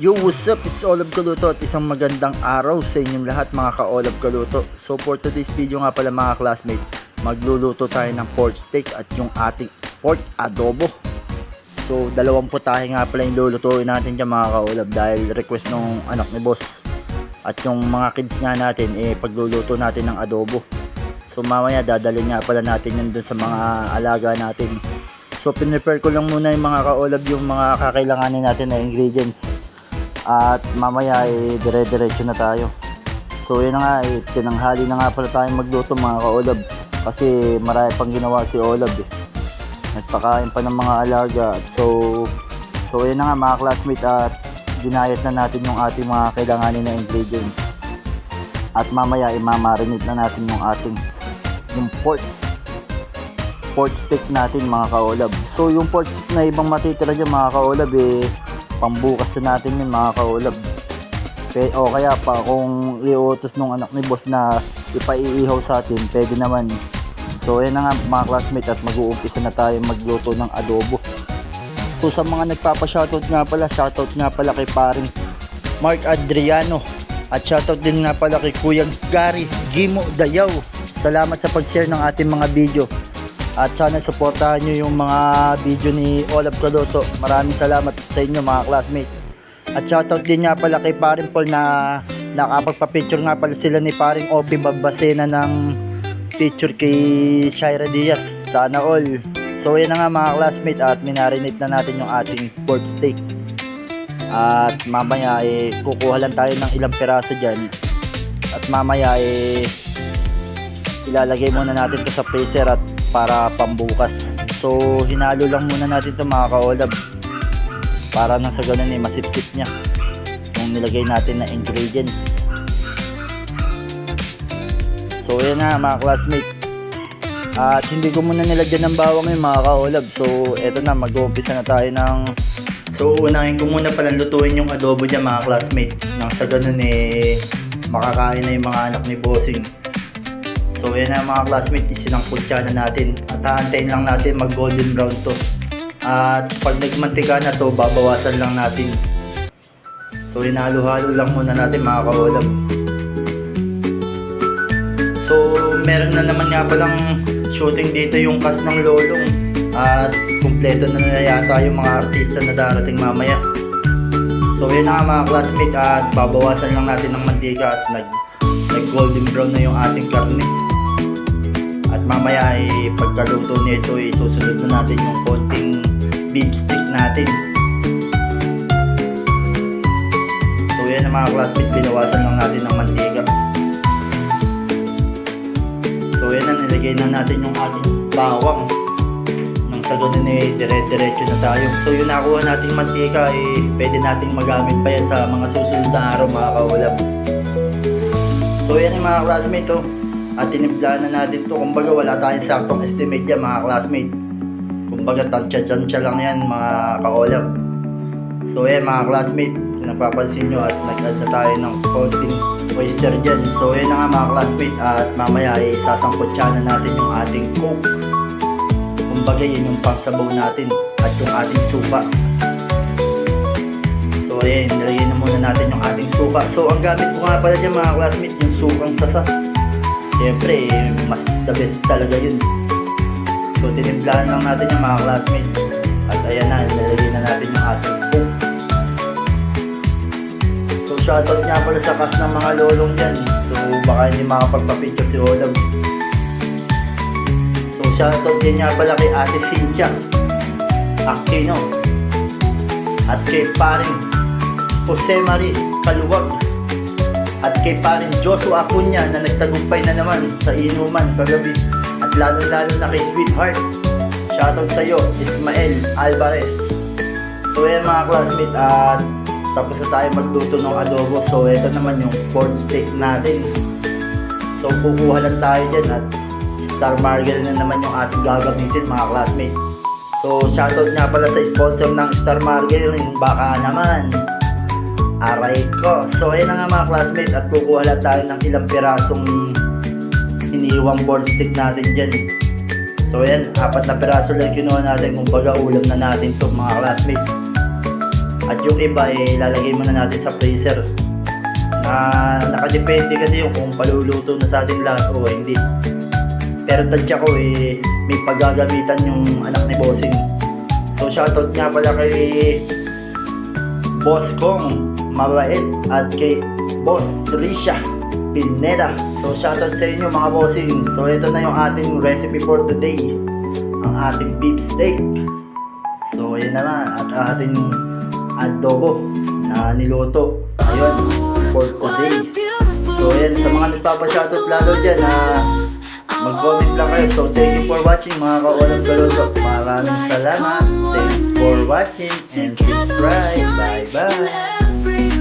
Yo, what's up? It's Olab Kaluto at isang magandang araw sa inyong lahat mga ka-Olab Kaluto. So for today's video nga pala mga classmates, magluluto tayo ng pork steak at yung ating pork adobo. So dalawang putahe nga pala yung lulutuin natin dyan mga ka-Olab dahil request ng anak ni boss. At yung mga kids nga natin pagluluto natin ng adobo. So mamaya dadalhin nga pala natin yun dun sa mga alaga natin. So pinrepare ko lang muna yung mga ka-Olab yung mga kakailanganin natin na ingredients. At mamaya dire-diretso na tayo. So yun na nga, tinanghali na nga pala tayong magluto mga ka-Olab. Kasi marami pang ginawa si Olab nagpakain pa ng mga alaga. So yun na nga mga classmates, at ginayat na natin yung ating mga kailanganin na ingredients. At mamaya imamarinate na natin yung pork steak natin mga ka-Olab. So yung pork steak na ibang matitira dyan mga ka-Olab pambukas na natin yun mga ka-Olab. O kaya pa kung iutos nung anak ni boss na ipaiihaw sa atin, pwede naman. So yan na nga mga classmates, at mag-uumpisa na tayo magluto ng adobo. So sa mga nagpapa-shoutout nga pala, shoutout nga pala kay paring Mark Adriano. At shoutout din nga pala kay Kuya Gary Gimo Dayaw. Salamat sa pag-share ng ating mga video. At sana supportahan nyo yung mga video ni Olab Kaluto. Maraming salamat sa inyo mga classmates. At shoutout din nga pala kay paring Paul na nakapagpa-picture nga pala sila ni paring Opi Babasena ng picture kay Shaira Diaz. Sana all. So yan na nga mga classmates, at minarinate na natin yung ating pork steak. At mamaya kukuha lang tayo ng ilang piraso dyan. At mamaya ilalagay muna natin to sa freezer at para pambukas. So hinalo lang muna natin to mga ka-Olab para nang sa ganun masipsip nya yung nilagay natin na ingredients. So yan na mga classmates, at hindi ko muna nilagyan ng bawang yung mga ka-Olab. So eto na, mag-uumpisa na tayo ng unahin ko muna palang lutuin yung adobo dyan mga classmates, nang sa ganun makakain na yung mga anak ni bossing. So yan na mga classmates, isinangkutsa na natin at haantayin lang natin mag golden brown to. At pag nagmantika na to, babawasan lang natin. So hinalo-halo lang muna natin mga ka-Olab. So meron na naman nga palang shooting dito yung cast ng Lolong. At kumpleto na yata yung mga artista na darating mamaya. So yun na mga classmates, at babawasan lang natin ng mantika at nag golden brown na yung ating karne. At mamaya pagkaluto nito susunod na natin yung konting beef stick natin. So yan na mga classmates, binawasan lang natin ng mantika. So yan na, nilagay na natin yung ating bawang. Nang sa ganun dire-diretso na tayo. So yung nakuha nating mantika pwede nating magamit pa yan sa mga susunod na araw mga ka-Olab. So yan yung mga classmates at tinimplahan na natin to. Kumbaga wala tayong saktong estimate yan mga classmates. Kumbaga tansya-tansya lang yan mga ka-Olab. So yan mga classmates, kung napapansin nyo, at nag-add na tayo ng konting oyster dyan. So yan na nga mga classmates, at mamaya sasangkutsa na natin yung ating coke. Kumbaga yun yung pangsabaw natin at yung ating suka. So ayan, nilagay na muna natin yung ating suka. So ang gamit ko nga pala dyan mga classmates, yung sukang sasa. Siyempre mas the best talaga yun. So tinimplahan lang natin yung mga classmates. At ayan na, nilagay na natin yung ating coke. So shoutout nga pala sa cast ng mga Lolong dyan. So baka hindi makapagpa-picture si Olab. So shoutout din nga pala kay Ate Cynthia Aquino at kay paring Jose Marie Kaluwag at kay paring Joshua Acuña na nagtagumpay na naman sa inuman kagabi. At lalo-lalo na kay Sweetheart, shoutout sa iyo Ismael Alvarez. So yan mga classmates, at tapos na tayo magluto ng adobo. So ito naman yung pork steak natin. So kukuha lang tayo dyan, at star margarine na naman yung ating gagamitin mga classmates. So shoutout nga pala sa sponsor ng star margarine, baka naman aray ko. So ayun na nga mga classmates, at kukuha lang tayo ng ilang pirasong iniiwang pork steak natin dyan. So ayan, 4 na piraso lang kinuha natin, kumbaga ulam na natin to mga classmates. At yung iba lalagay muna natin sa freezer. Nakadepende kasi yung kung paluluto na sa atin lahat o hindi. Pero tadya ko may paggagamitan yung anak ni Bossing. So shoutout nga pala kay Boss Kong Mabait at kay Boss Trisha Pineda. So shoutout sa inyo mga bossing. So ito na yung ating recipe for today, ang ating beef steak. So ayan naman at ating adobo na niluto. Ayun, for today. So ayan, sa mga nagpapa-shoutout lalo dyan mag-comment lang kayo. So thank you for watching mga ka-Olam Kaluto. Maraming salamat. Thanks for watching and subscribe. Bye bye.